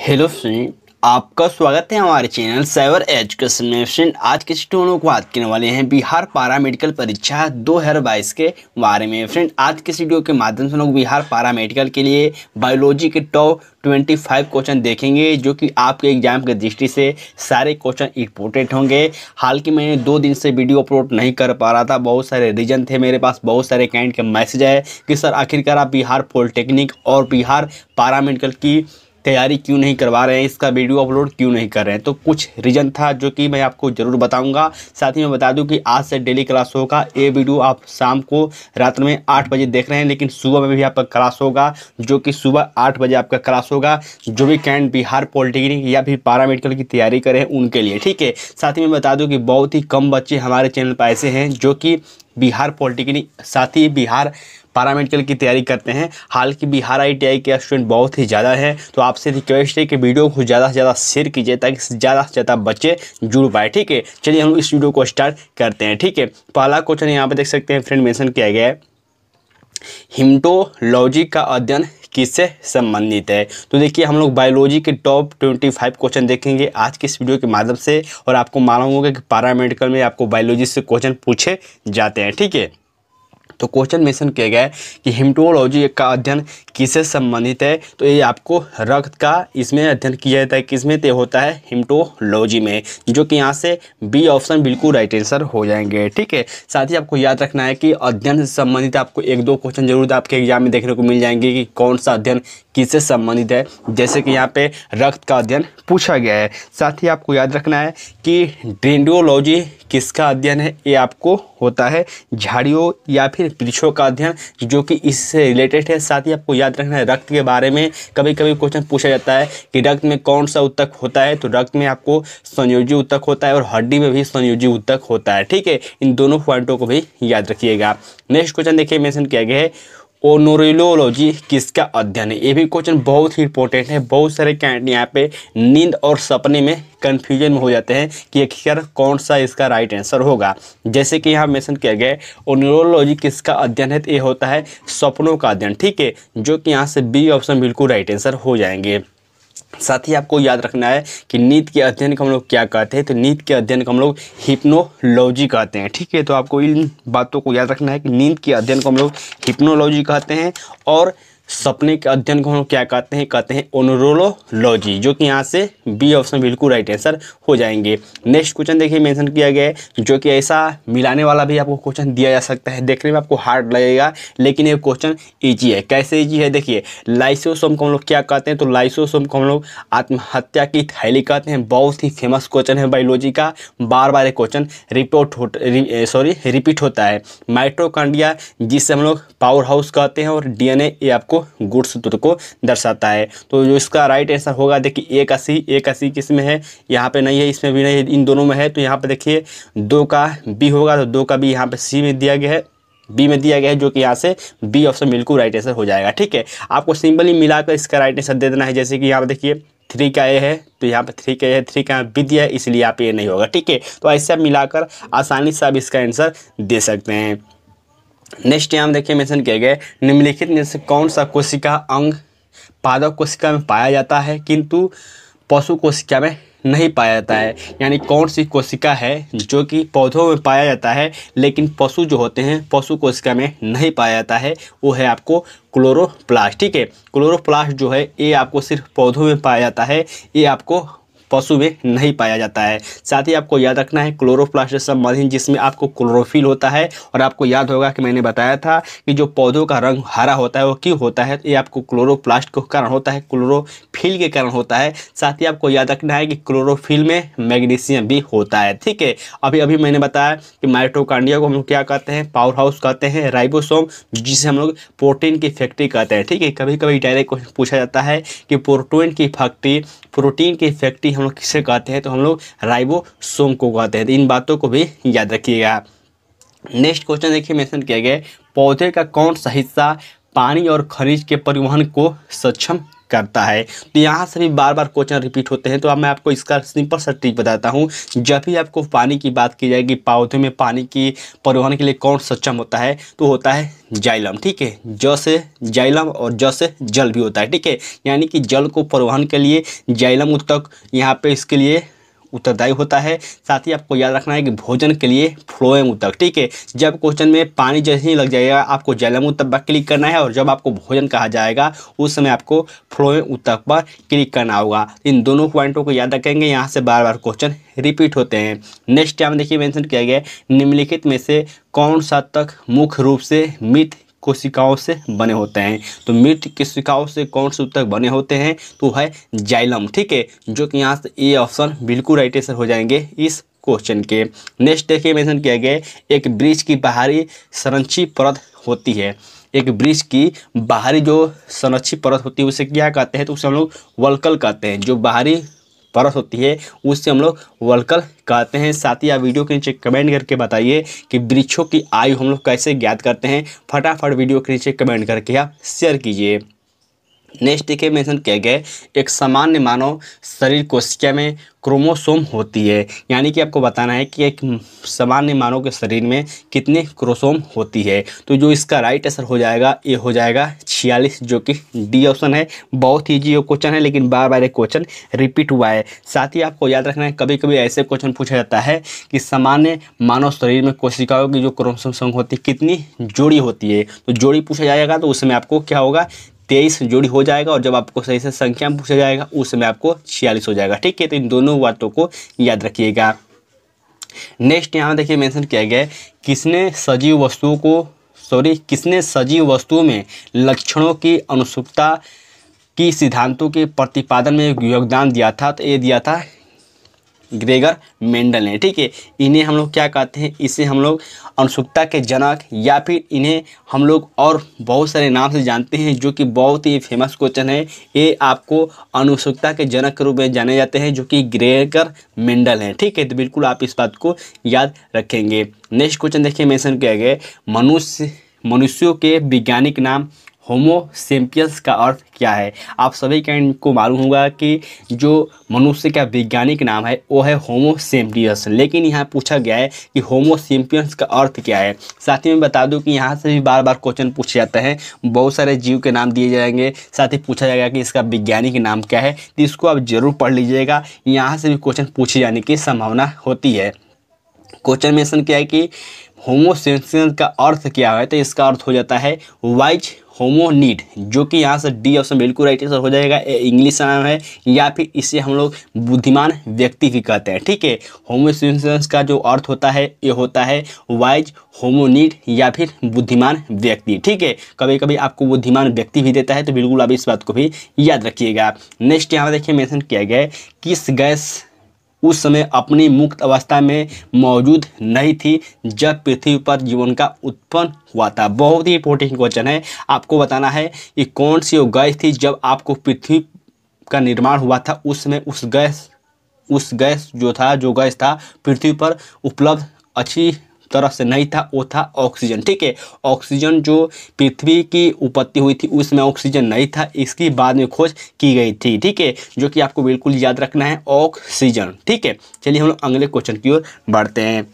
Hello friend, आपका स्वागत है हमारे चैनल साइबर एजुकेशन में। फ्रेंड, आज के स्टूडेंटों को बात करने वाले हैं बिहार पारा मेडिकल परीक्षा 2022 के बारे में। फ्रेंड, आज के वीडियो के माध्यम से लोग बिहार पारा मेडिकल के लिए बायोलॉजी के टॉप 25 क्वेश्चन देखेंगे, जो कि आपके एग्जाम की दृष्टि से सारे क्वेश्चन इंपॉर्टेंट होंगे। हालांकि मैं 2 दिन से वीडियो अपलोड नहीं कर पा रहा था, बहुत सारे रीजन थे। मेरे पास बहुत सारे क्लाइंट के मैसेज आए कि सर आखिरकार आप बिहार पॉलिटेक्निक और बिहार पारा मेडिकल की तैयारी क्यों नहीं करवा रहे हैं, इसका वीडियो अपलोड क्यों नहीं कर रहे हैं। तो कुछ रीज़न था जो कि मैं आपको ज़रूर बताऊंगा। साथ ही मैं बता दूं कि आज से डेली क्लास होगा। ये वीडियो आप शाम को रात में 8 बजे देख रहे हैं, लेकिन सुबह में भी आपका क्लास होगा, जो कि सुबह 8 बजे आपका क्लास होगा। जो भी कैंड बिहार पॉलिटेक्निक या फिर पारा मेडिकल की तैयारी करें उनके लिए, ठीक है। साथ ही मैं बता दूँ कि बहुत ही कम बच्चे हमारे चैनल पर ऐसे हैं जो कि बिहार पॉलिटेक्निक साथ ही बिहार पारा मेडिकल की तैयारी करते हैं। हालांकि बिहार ITI के स्टूडेंट बहुत ही ज़्यादा है, तो आपसे रिक्वेस्ट है कि वीडियो को ज़्यादा से ज़्यादा शेयर कीजिए ताकि ज़्यादा से ज़्यादा बच्चे जुड़ पाए, ठीक है। चलिए हम इस वीडियो को स्टार्ट करते हैं, ठीक है। पहला क्वेश्चन यहाँ पे देख सकते हैं फ्रेंड, मेंशन किया गया है, हिमेटोलॉजी का अध्ययन किससे संबंधित है। तो देखिए, हम लोग बायोलॉजी के टॉप 25 क्वेश्चन देखेंगे आज के इस वीडियो के माध्यम से, और आपको मालूम होगा कि पारा मेडिकल में आपको बायोलॉजी से क्वेश्चन पूछे जाते हैं, ठीक है। तो क्वेश्चन मेंशन किया गया है कि हिमेटोलॉजी का अध्ययन किससे संबंधित है। तो ये आपको रक्त का इसमें अध्ययन किया जाता है, किसमें तो होता है हिमेटोलॉजी में, जो कि यहाँ से बी ऑप्शन बिल्कुल राइट आंसर हो जाएंगे, ठीक है। साथ ही आपको याद रखना है कि अध्ययन से संबंधित आपको 1-2 क्वेश्चन जरूर आपके एग्जाम में देखने को मिल जाएंगे कि कौन सा अध्ययन किससे संबंधित है। जैसे कि यहाँ पे रक्त का अध्ययन पूछा गया है। साथ ही आपको याद रखना है कि डेंड्रोलॉजी किसका अध्ययन है। ये आपको होता है झाड़ियों या फिर वृक्षों का अध्ययन, जो कि इससे रिलेटेड है। साथ ही आपको याद रखना है रक्त के बारे में कभी कभी क्वेश्चन पूछा जाता है कि रक्त में कौन सा ऊतक होता है। तो रक्त में आपको संयोजी ऊतक होता है और हड्डी में भी संयोजी ऊतक होता है, ठीक है। इन दोनों पॉइंटों को भी याद रखिएगा। नेक्स्ट क्वेश्चन देखिए, मेंशन किया गया है ओनोरोलॉजी किसका अध्ययन है। ये भी क्वेश्चन बहुत ही इंपॉर्टेंट है। बहुत सारे कैंडिडेट यहाँ पे नींद और सपने में कन्फ्यूजन में हो जाते हैं कि आखिर कौन सा इसका राइट आंसर होगा। जैसे कि यहाँ मेंशन किया गया है ओनोरोलॉजी किसका अध्ययन है, तो ये होता है सपनों का अध्ययन, ठीक है, जो कि यहाँ से बी ऑप्शन बिल्कुल राइट आंसर हो जाएंगे। साथ ही आपको याद रखना है कि नींद के अध्ययन को हम लोग क्या कहते हैं। तो नींद के अध्ययन को हम लोग हिप्नोलॉजी कहते हैं, ठीक है। तो आपको इन बातों को याद रखना है कि नींद के अध्ययन को हम लोग हिप्नोलॉजी कहते हैं, और सपने के अध्ययन को हम लोग क्या कहते हैं ओनोरोलॉजी, जो कि यहाँ से बी ऑप्शन बिल्कुल राइट आंसर हो जाएंगे। नेक्स्ट क्वेश्चन देखिए, मेंशन किया गया है, जो कि ऐसा मिलाने वाला भी आपको क्वेश्चन दिया जा सकता है। देखने में आपको हार्ड लगेगा, लेकिन ये क्वेश्चन ईजी है। कैसे ईजी है, देखिए, लाइसोसोम को हम लोग क्या कहते हैं। तो लाइसोसोम को हम लोग आत्महत्या की थैली कहते हैं। बहुत ही फेमस क्वेश्चन है बायोलॉजी का, बार बार ये क्वेश्चन रिपीट होता है। माइटोकॉन्ड्रिया जिसे हम लोग पावर हाउस कहते हैं, और DNA ये आपको गुण सूत्र को दर्शाता है। तो जो इसका राइट आंसर होगा, देखिए एक अस्सी किस में है, यहाँ पे नहीं है, इसमें भी नहीं है, इन दोनों में है। तो यहाँ पे देखिए 2 का बी होगा, तो 2 का बी यहाँ पे सी में दिया गया है, बी में दिया गया है, जो कि यहाँ से बी ऑप्शन बिल्कुल राइट आंसर हो जाएगा, ठीक है। आपको सिंपली मिलाकर इसका राइट आंसर दे देना है। जैसे कि यहाँ पे देखिए 3 का ए है, तो यहाँ पे 3 का ए है, 3 का बी दिया है, इसलिए यहाँ पे ये नहीं होगा, ठीक है। तो ऐसे आप मिलाकर आसानी से आप इसका आंसर दे सकते हैं। नेक्स्ट यहाँ देखिए, मेंशन किया गया है निम्नलिखित में से कौन सा कोशिका अंग पादप कोशिका में पाया जाता है किंतु पशु कोशिका में नहीं पाया जाता है। यानी कौन सी कोशिका है जो कि पौधों में पाया जाता है लेकिन पशु जो होते हैं पशु कोशिका में नहीं पाया जाता है, वो है आपको क्लोरोप्लास्ट, ठीक है। क्लोरोप्लास्ट जो है ये आपको सिर्फ पौधों में पाया जाता है, ये आपको पशु में नहीं पाया जाता है। साथ ही आपको याद रखना है क्लोरोप्लास्ट से संबंधित जिसमें आपको क्लोरोफिल होता है, और आपको याद होगा कि मैंने बताया था कि जो पौधों का रंग हरा होता है वो क्यों होता है, ये आपको क्लोरोप्लास्ट के कारण होता है, क्लोरोफिल के कारण होता है। साथ ही आपको याद रखना है कि क्लोरोफिल में मैग्नीशियम भी होता है, ठीक है। अभी मैंने बताया कि माइटोकॉन्ड्रिया को हम लोग क्या कहते हैं, पावर हाउस कहते हैं। राइबोसोम जिसे हम लोग प्रोटीन की फैक्ट्री कहते हैं, ठीक है। कभी कभी डायरेक्ट पूछा जाता है कि प्रोटीन की फैक्ट्री हम लोग किसे कहते हैं, तो हम लोग राइबोसोम को कहते हैं। तो इन बातों को भी याद रखिएगा। नेक्स्ट क्वेश्चन देखिए, मेंशन किया गया है पौधे का कौन सा हिस्सा पानी और खनिज के परिवहन को सक्षम करता है। तो यहाँ से भी बार बार क्वेश्चन रिपीट होते हैं। तो अब मैं आपको इसका सिंपल सा ट्रिक बताता हूँ। जब भी आपको पानी की बात की जाएगी, पौधे में पानी की परिवहन के लिए कौन सक्षम होता है, तो होता है जाइलम। ठीक है, ज से जाइलम और ज से जल भी होता है। ठीक है, यानी कि जल को परिवहन के लिए जाइलम ऊतक यहाँ पे इसके लिए उत्तरदायी होता है। साथ ही आपको याद रखना है कि भोजन के लिए फ्लोएम ऊतक। ठीक है, जब क्वेश्चन में पानी जैसे ही लग जाएगा आपको जाइलम ऊतक पर क्लिक करना है, और जब आपको भोजन कहा जाएगा उस समय आपको फ्लोएम ऊतक पर क्लिक करना होगा। इन दोनों पॉइंटों को याद रखेंगे, यहाँ से बार बार क्वेश्चन रिपीट होते हैं। नेक्स्ट यहाँ देखिए मेंशन किया गया है, निम्नलिखित में से कौन सा तक मुख्य रूप से मृत कोशिकाओं से बने होते हैं। तो मृत कोशिकाओं से कौन से ऊतक बने होते हैं, तो है जाइलम। ठीक है, जो कि यहाँ से ए ऑप्शन बिल्कुल राइट आंसर हो जाएंगे इस क्वेश्चन के। नेक्स्ट देखिए मेंशन किया गया है, एक वृक्ष की बाहरी संरक्षी परत होती है। एक वृक्ष की बाहरी जो संरक्षी परत होती है उसे क्या कहते हैं, तो उसे हम लोग वल्कल कहते हैं। जो बाहरी परत होती है उससे हम लोग वल्कल कहते हैं। साथ ही आप वीडियो के नीचे कमेंट करके बताइए कि वृक्षों की आयु हम लोग कैसे ज्ञात करते हैं। फटाफट वीडियो के नीचे कमेंट करके आप शेयर कीजिए। नेक्स्ट देखिए मेंशन किया गया है, एक सामान्य मानव शरीर कोशिका में क्रोमोसोम होती है। यानी कि आपको बताना है कि एक सामान्य मानव के शरीर में कितने क्रोमोसोम होती है। तो जो इसका राइट आंसर हो जाएगा ये हो जाएगा 46, जो कि डी ऑप्शन है। बहुत ही ईजी क्वेश्चन है, लेकिन बार बार एक क्वेश्चन रिपीट हुआ है। साथ ही आपको याद रखना है, कभी कभी ऐसे क्वेश्चन पूछा जाता है कि सामान्य मानव शरीर में कोशिकाओं की जो क्रोमोसोम होती है कितनी जोड़ी होती है। तो जोड़ी पूछा जाएगा तो उसमें आपको क्या होगा, 23 जोड़ी हो जाएगा, और जब आपको सही से संख्या में पूछा जाएगा उस समय आपको 46 हो जाएगा। ठीक है, तो इन दोनों बातों को याद रखिएगा। नेक्स्ट यहाँ देखिए मेंशन किया गया है, किसने सजीव वस्तुओं में लक्षणों की अनुसुप्तता की सिद्धांतों के प्रतिपादन में योगदान दिया था। तो ये दिया था ग्रेगर मेंडल ने। ठीक है, इन्हें हम लोग क्या कहते हैं, इसे हम लोग अनुसुप्तता के जनक, या फिर इन्हें हम लोग और बहुत सारे नाम से जानते हैं, जो कि बहुत ही फेमस क्वेश्चन है। ये आपको अनुसुप्तता के जनक के रूप में जाने जाते हैं, जो कि ग्रेगर मेंडल हैं। ठीक है, तो बिल्कुल आप इस बात को याद रखेंगे। नेक्स्ट क्वेश्चन देखिए मेंशन किया गया, मनुष्यों के वैज्ञानिक नाम होमो सेपियंस का अर्थ क्या है। आप सभी को मालूम होगा कि जो मनुष्य का वैज्ञानिक नाम है वो है होमो सेपियंस, लेकिन यहाँ पूछा गया है कि होमो सेपियंस का अर्थ क्या है। साथ ही मैं बता दूं कि यहाँ से भी बार बार क्वेश्चन पूछे जाते हैं, बहुत सारे जीव के नाम दिए जाएंगे, साथ ही पूछा जाएगा कि इसका वैज्ञानिक नाम क्या है। तो इसको आप जरूर पढ़ लीजिएगा, यहाँ से भी क्वेश्चन पूछे जाने की संभावना होती है। क्वेश्चन मेंशन किया है कि होमो सेपियंस का अर्थ क्या है, तो इसका अर्थ हो जाता है वाइज होमोनिड, जो कि यहाँ से डी ऑप्शन बिल्कुल राइट आंसर हो जाएगा। इंग्लिश नाम है, या फिर इसे हम लोग बुद्धिमान व्यक्ति भी कहते हैं। ठीक है, होमो सेपियंस का जो अर्थ होता है ये होता है वाइज होमोनिड या फिर बुद्धिमान व्यक्ति। ठीक है, कभी कभी आपको बुद्धिमान व्यक्ति भी देता है, तो बिल्कुल आप इस बात को भी याद रखिएगा। नेक्स्ट यहाँ देखिए मेंशन किया गया है, किस गैस उस समय अपनी मुक्त अवस्था में मौजूद नहीं थी जब पृथ्वी पर जीवन का उत्पन्न हुआ था। बहुत ही इंपॉर्टेंट क्वेश्चन है, आपको बताना है कि कौन सी वो गैस थी जब आपको पृथ्वी का निर्माण हुआ था। उस समय उस गैस जो गैस था पृथ्वी पर उपलब्ध अच्छी तरह से नहीं था, वो था ऑक्सीजन। ठीक है, ऑक्सीजन जो पृथ्वी की उत्पत्ति हुई थी उसमें ऑक्सीजन नहीं था, इसकी बाद में खोज की गई थी। ठीक है, जो कि आपको बिल्कुल याद रखना है, ऑक्सीजन। ठीक है, चलिए हम लोग अगले क्वेश्चन की ओर बढ़ते हैं।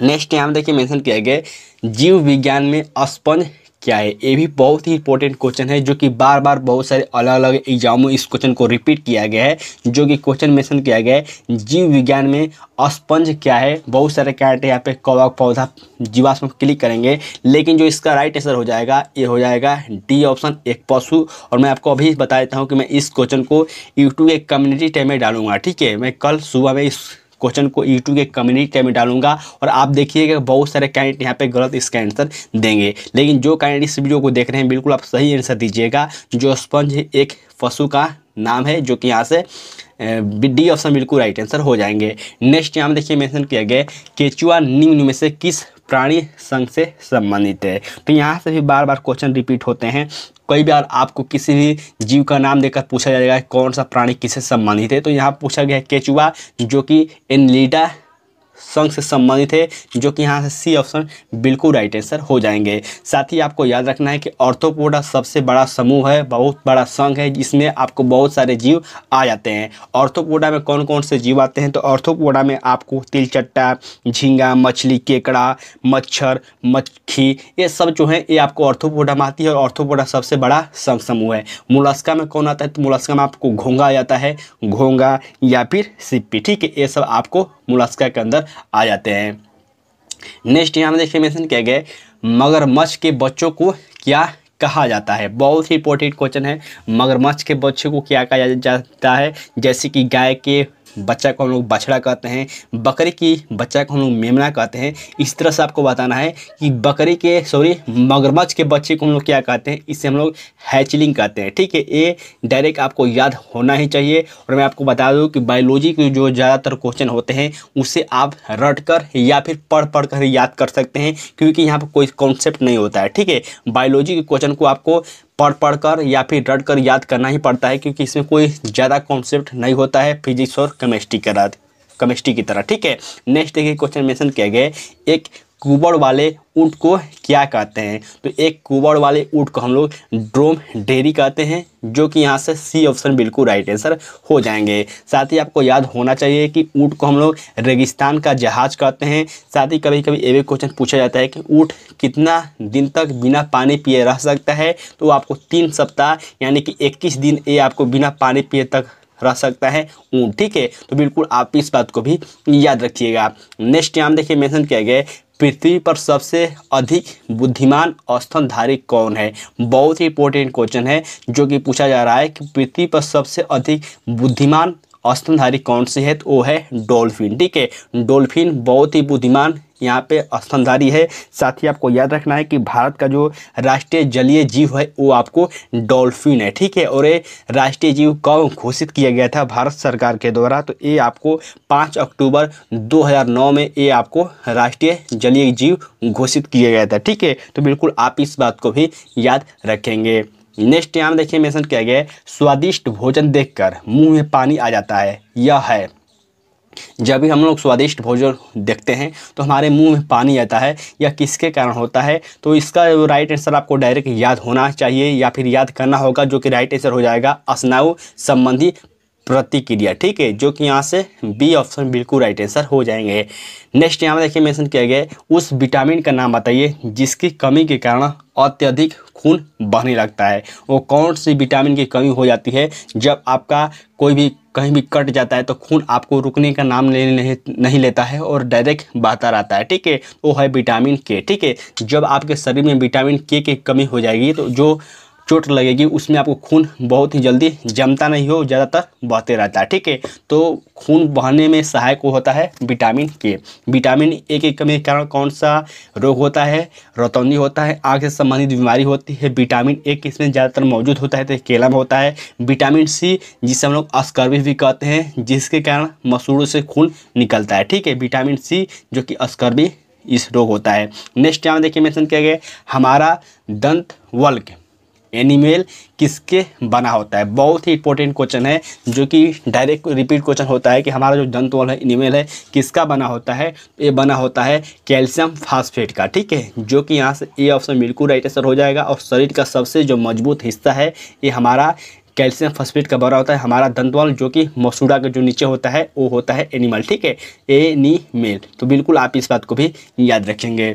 नेक्स्ट यहाँ देखिए मेंशन किया गया है, जीव विज्ञान में स्पंज क्या है। ये भी बहुत ही इंपॉर्टेंट क्वेश्चन है, जो कि बार बार बहुत सारे अलग अलग एग्जामों इस क्वेश्चन को रिपीट किया गया है। जो कि क्वेश्चन मेंशन किया गया है, जीव विज्ञान में स्पंज क्या है। बहुत सारे कैरेक्टर यहाँ पे कवक, पौधा, जीवाश्म क्लिक करेंगे, लेकिन जो इसका राइट आंसर हो जाएगा ये हो जाएगा डी ऑप्शन, एक पशु। और मैं आपको अभी बता देता हूँ कि मैं इस क्वेश्चन को यूट्यूब के कम्युनिटी टैब में डालूंगा। ठीक है, मैं कल सुबह में इस क्वेश्चन को यूट्यूब के कम्युनिटी टैब में डालूंगा, और आप देखिएगा बहुत सारे कैंडिडेट यहाँ पे गलत इसका आंसर देंगे। लेकिन जो कैंडिडेट इस वीडियो को देख रहे हैं बिल्कुल आप सही आंसर दीजिएगा। जो स्पंज एक पशु का नाम है, जो कि यहाँ से डी ऑप्शन बिल्कुल राइट आंसर हो जाएंगे। नेक्स्ट यहाँ देखिए मेंशन किया गया, केचुआ निम्न में से किस प्राणी संघ से संबंधित है। तो यहाँ से भी बार बार क्वेश्चन रिपीट होते हैं। कई बार आपको किसी भी जीव का नाम देकर पूछा जाएगा कौन सा प्राणी किससे संबंधित है। तो यहाँ पूछा गया है केचुआ, जो कि एनिलिडा संघ से संबंधित है, जो कि यहाँ से सी ऑप्शन बिल्कुल राइट आंसर हो जाएंगे। साथ ही आपको याद रखना है कि ऑर्थोपोडा सबसे बड़ा समूह है, बहुत बड़ा संघ है, जिसमें आपको बहुत सारे जीव आ जाते हैं। ऑर्थोपोडा में कौन कौन से जीव आते हैं? तो ऑर्थोपोडा में आपको तिलचट्टा, झींगा, मछली, केकड़ा, मच्छर, मक्खी, ये सब जो है ये आपको ऑर्थोपोडा में आती है, और ऑर्थोपोडा सबसे बड़ा संघ समूह है। मोलस्का में कौन आता है? तो मोलस्का में आपको घोंगा आ जाता है, घोंगा या फिर सिप्पी, ठीक है, ये सब आपको मोलस्का के अंदर आ जाते हैं। नेक्स्ट यहाँ में देखिए मेंशन किया गया है, मगरमच्छ के बच्चों को क्या कहा जाता है? बहुत ही इंपॉर्टेंट क्वेश्चन है। मगरमच्छ के बच्चों को क्या कहा जाता है? जैसे कि गाय के बच्चा को हम लोग बछड़ा कहते हैं, बकरी की बच्चा को हम लोग मेमना कहते हैं। इस तरह से आपको बताना है कि मगरमच्छ के बच्चे को हम लोग क्या कहते हैं? इसे हम लोग हैचलिंग कहते हैं, ठीक है। ये डायरेक्ट आपको याद होना ही चाहिए। और मैं आपको बता दूं कि बायोलॉजी के जो ज़्यादातर क्वेश्चन होते हैं उसे आप रट कर या फिर पढ़ कर याद कर सकते हैं, क्योंकि यहाँ पर कोई कॉन्सेप्ट नहीं होता है, ठीक है। बायोलॉजी के क्वेश्चन को आपको पढ़ कर या फिर रट कर याद करना ही पड़ता है, क्योंकि इसमें कोई ज़्यादा कॉन्सेप्ट नहीं होता है फिजिक्स और केमिस्ट्री की तरह, ठीक है। नेक्स्ट देखिए क्वेश्चन मेंशन किया गया है, एक कुबड़ वाले ऊँट को क्या कहते हैं? तो एक कुबड़ वाले ऊँट को हम लोग ड्रोमेडेरी कहते हैं, जो कि यहाँ से सी ऑप्शन बिल्कुल राइट आंसर हो जाएंगे। साथ ही आपको याद होना चाहिए कि ऊँट को हम लोग रेगिस्तान का जहाज कहते हैं। साथ ही कभी कभी ये भी क्वेश्चन पूछा जाता है कि ऊँट कितना दिन तक बिना पानी पिए रह सकता है? तो आपको 3 सप्ताह यानी कि 21 दिन ये आपको बिना पानी पिए तक रह सकता है ऊँट, ठीक है। तो बिल्कुल आप इस बात को भी याद रखिएगा। नेक्स्ट यहाँ देखिए मेंशन किया गया है, पृथ्वी पर सबसे अधिक बुद्धिमान स्तनधारी कौन है? बहुत ही इंपॉर्टेंट क्वेश्चन है, जो कि पूछा जा रहा है कि पृथ्वी पर सबसे अधिक बुद्धिमान स्तनधारी कौन सी है? तो वो है डॉल्फिन, ठीक है। डॉल्फिन बहुत ही बुद्धिमान यहाँ पे स्तनधारी है। साथ ही आपको याद रखना है कि भारत का जो राष्ट्रीय जलीय जीव है वो आपको डॉल्फिन है, ठीक है। और ये राष्ट्रीय जीव कब घोषित किया गया था भारत सरकार के द्वारा? तो ये आपको 5 अक्टूबर 2009 में ये आपको राष्ट्रीय जलीय जीव घोषित किया गया था, ठीक है। तो बिल्कुल आप इस बात को भी याद रखेंगे। नेक्स्ट यहाँ देखिए मेंशन किया गया है, स्वादिष्ट भोजन देखकर मुंह में पानी आ जाता है, यह है। जब भी हम लोग स्वादिष्ट भोजन देखते हैं तो हमारे मुंह में पानी आता है, यह किसके कारण होता है? तो इसका राइट आंसर आपको डायरेक्ट याद होना चाहिए या फिर याद करना होगा, जो कि राइट आंसर हो जाएगा स्नायु संबंधी प्रतिक्रिया, ठीक है, जो कि यहाँ से बी ऑप्शन बिल्कुल राइट आंसर हो जाएंगे। नेक्स्ट यहाँ देखिए मेंशन किया गया है, उस विटामिन का नाम बताइए जिसकी कमी के कारण अत्यधिक खून बहने लगता है। वो कौन सी विटामिन की कमी हो जाती है जब आपका कोई भी कहीं भी कट जाता है तो खून आपको रुकने का नाम नहीं लेता है और डायरेक्ट बहता रहता है, ठीक है। वो है विटामिन के, ठीक है। जब आपके शरीर में विटामिन के की कमी हो जाएगी तो जो चोट लगेगी उसमें आपको खून बहुत ही जल्दी जमता नहीं हो, ज़्यादातर बहते रहता है, ठीक है। तो खून बहने में सहायक होता है विटामिन के। विटामिन ए की कमी के कारण कौन सा रोग होता है? रतौंधी होता है, आँख से संबंधित बीमारी होती है। विटामिन ए किसमें ज़्यादातर मौजूद होता है? तो केला में होता है। विटामिन सी जिसे हम लोग स्कर्वी भी कहते हैं, जिसके कारण मसूड़ों से खून निकलता है, ठीक है। विटामिन सी जो कि स्कर्वी इस रोग होता है। नेक्स्ट यहाँ देखिए मेंशन किया गया, हमारा दंत वल्क एनिमल किसके बना होता है? बहुत ही इंपॉर्टेंट क्वेश्चन है, जो कि डायरेक्ट रिपीट क्वेश्चन होता है कि हमारा जो दंत वल्क है एनिमल है किसका बना होता है? ये बना होता है कैल्शियम फास्फेट का, ठीक है, जो कि यहाँ से ए ऑप्शन बिल्कुल राइट आंसर हो जाएगा। और शरीर का सबसे जो मजबूत हिस्सा है ये हमारा कैल्शियम फास्फेट का बना होता है। हमारा दंत वल्क जो कि मसूड़ा का जो नीचे होता है वो होता है एनिमल, ठीक है, एनिमल। तो बिल्कुल आप इस बात को भी याद रखेंगे।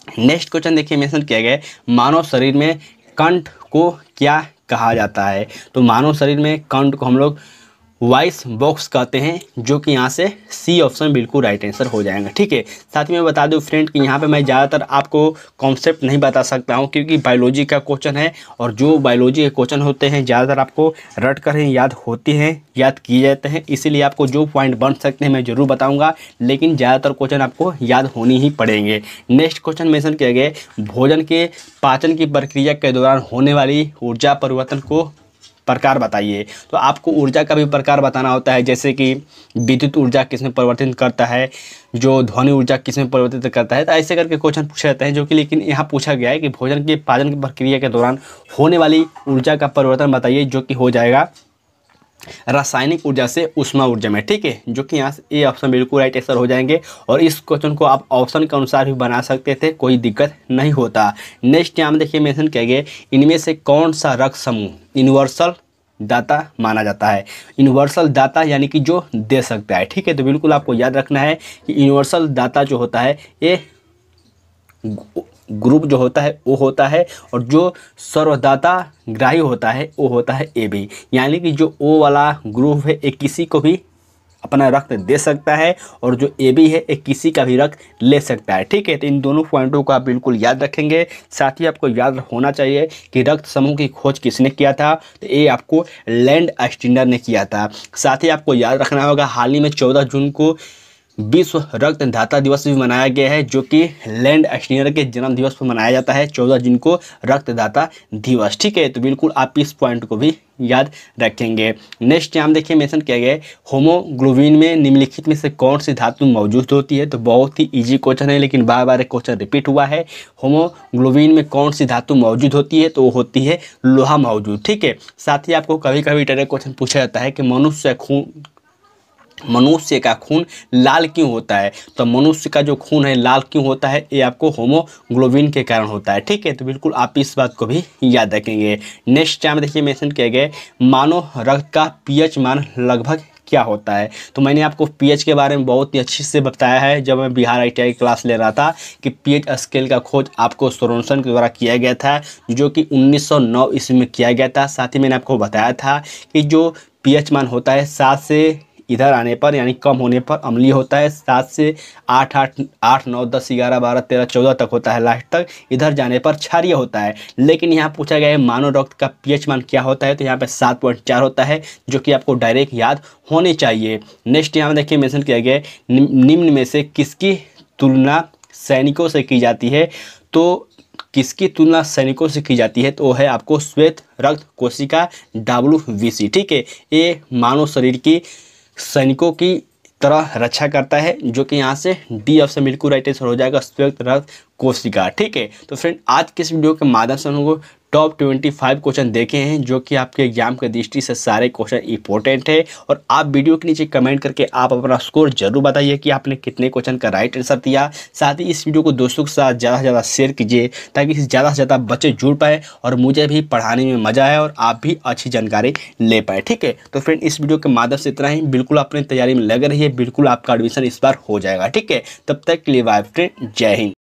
नेक्स्ट क्वेश्चन देखिए मेंशन किया गया है, मानव शरीर में कंठ को क्या कहा जाता है? तो मानव शरीर में कंठ को हम लोग वॉइस बॉक्स कहते हैं, जो कि यहाँ से सी ऑप्शन बिल्कुल राइट आंसर हो जाएगा, ठीक है। साथ ही मैं बता दूं फ्रेंड कि यहाँ पे मैं ज़्यादातर आपको कॉन्सेप्ट नहीं बता सकता हूँ, क्योंकि बायोलॉजी का क्वेश्चन है और जो बायोलॉजी के क्वेश्चन होते हैं ज़्यादातर आपको रट कर ही याद होती हैं, याद किए जाते हैं। इसीलिए आपको जो पॉइंट बन सकते हैं मैं ज़रूर बताऊँगा, लेकिन ज़्यादातर क्वेश्चन आपको याद होनी ही पड़ेंगे। नेक्स्ट क्वेश्चन मेंशन किया गया, भोजन के पाचन की प्रक्रिया के दौरान होने वाली ऊर्जा परिवर्तन को प्रकार बताइए। तो आपको ऊर्जा का भी प्रकार बताना होता है, जैसे कि विद्युत ऊर्जा किसमें परिवर्तित करता है, जो ध्वनि ऊर्जा किसमें परिवर्तित करता है। तो ऐसे करके क्वेश्चन पूछे जाते हैं, जो कि लेकिन यहाँ पूछा गया है कि भोजन के पाचन की प्रक्रिया के दौरान होने वाली ऊर्जा का परिवर्तन बताइए, जो कि हो जाएगा रासायनिक ऊर्जा से ऊष्मा ऊर्जा में, ठीक है, जो कि यहाँ से ए ऑप्शन बिल्कुल राइट आंसर हो जाएंगे। और इस क्वेश्चन को आप ऑप्शन के अनुसार भी बना सकते थे, कोई दिक्कत नहीं होता। नेक्स्ट यहाँ देखिए मेंशन किया गया, इनमें से कौन सा रक्त समूह यूनिवर्सल दाता माना जाता है। यूनिवर्सल दाता यानी कि जो दे सकता है, ठीक है। तो बिल्कुल आपको याद रखना है कि यूनिवर्सल दाता जो होता है ये ग्रुप जो होता है वो होता है, और जो सर्वदाता ग्राही होता है वो होता है ए बी, यानी कि जो ओ वाला ग्रुप है एक किसी को भी अपना रक्त दे सकता है, और जो ए बी है एक किसी का भी रक्त ले सकता है, ठीक है। तो इन दोनों पॉइंटों को आप बिल्कुल याद रखेंगे। साथ ही आपको याद होना चाहिए कि रक्त समूह की खोज किसने किया था, तो ये आपको लैंड स्टिनर ने किया था। साथ ही आपको याद रखना होगा हाल ही में 14 जून को विश्व रक्तदाता दिवस भी मनाया गया है, जो कि लैंड स्टिनर के जन्म दिवस पर मनाया जाता है 14 जून को रक्तदाता दिवस, ठीक है। तो बिल्कुल आप इस पॉइंट को भी याद रखेंगे। नेक्स्ट यहाँ देखिए मेंशन किया गया है, होमोग्लोबिन में निम्नलिखित में से कौन सी धातु मौजूद होती है। तो बहुत ही इजी क्वेश्चन है, लेकिन बार बार क्वेश्चन रिपीट हुआ है। होमोग्लोबिन में कौन सी धातु मौजूद होती है, तो वो होती है लोहा मौजूद, ठीक है। साथ ही आपको कभी कभी डायरेक्ट क्वेश्चन पूछा जाता है कि मनुष्य का खून लाल क्यों होता है। तो मनुष्य का जो खून है लाल क्यों होता है, ये आपको होमोग्लोबिन के कारण होता है, ठीक है। तो बिल्कुल आप इस बात को भी याद रखेंगे। नेक्स्ट टाइम देखिए मेंशन किया गया, मानव रक्त का पीएच मान लगभग क्या होता है। तो मैंने आपको पीएच के बारे में बहुत ही अच्छे से बताया है जब मैं बिहार ITI क्लास ले रहा था, कि पीएच स्केल का खोज आपको सोरेनसन के द्वारा किया गया था, जो कि 1909 ईस्वी में किया गया था। साथ ही मैंने आपको बताया था कि जो पीएच मान होता है 7 से इधर आने पर यानी कम होने पर अम्लीय होता है, 7 से 8, 9, 10, 11, 12, 13, 14 तक होता है लास्ट तक, इधर जाने पर क्षारीय होता है। लेकिन यहाँ पूछा गया है मानव रक्त का पीएच मान क्या होता है, तो यहाँ पे 7.4 होता है, जो कि आपको डायरेक्ट याद होनी चाहिए। नेक्स्ट यहाँ देखिए मेंशन किया गया है, निम्न में से किसकी तुलना सैनिकों से की जाती है। तो किसकी तुलना सैनिकों से की जाती है, तो वो है आपको श्वेत रक्त कोशिका WBC, ठीक है। ये मानव शरीर की सैनिकों की तरह रक्षा करता है, जो कि यहाँ से डी ऑप्शन बिल्कुल राइट आंसर हो जाएगा, श्वेत रक्त कोशिका, ठीक है। तो फ्रेंड आज के इस वीडियो के माध्यम से हम लोग टॉप 25 क्वेश्चन देखे हैं, जो कि आपके एग्जाम के दृष्टि से सारे क्वेश्चन इंपॉर्टेंट है। और आप वीडियो के नीचे कमेंट करके आप अपना स्कोर जरूर बताइए कि आपने कितने क्वेश्चन का राइट आंसर दिया। साथ ही इस वीडियो को दोस्तों के साथ ज़्यादा से ज़्यादा शेयर कीजिए, ताकि ज़्यादा से ज़्यादा बच्चे जुड़ पाए और मुझे भी पढ़ाने में मज़ा आए और आप भी अच्छी जानकारी ले पाए, ठीक है। तो फ्रेंड इस वीडियो के माध्यम से इतना ही। बिल्कुल अपनी तैयारी में लगे रहिए, बिल्कुल आपका एडमिशन इस बार हो जाएगा, ठीक है। तब तक के लिए बाय फ्रेंड, जय हिंद।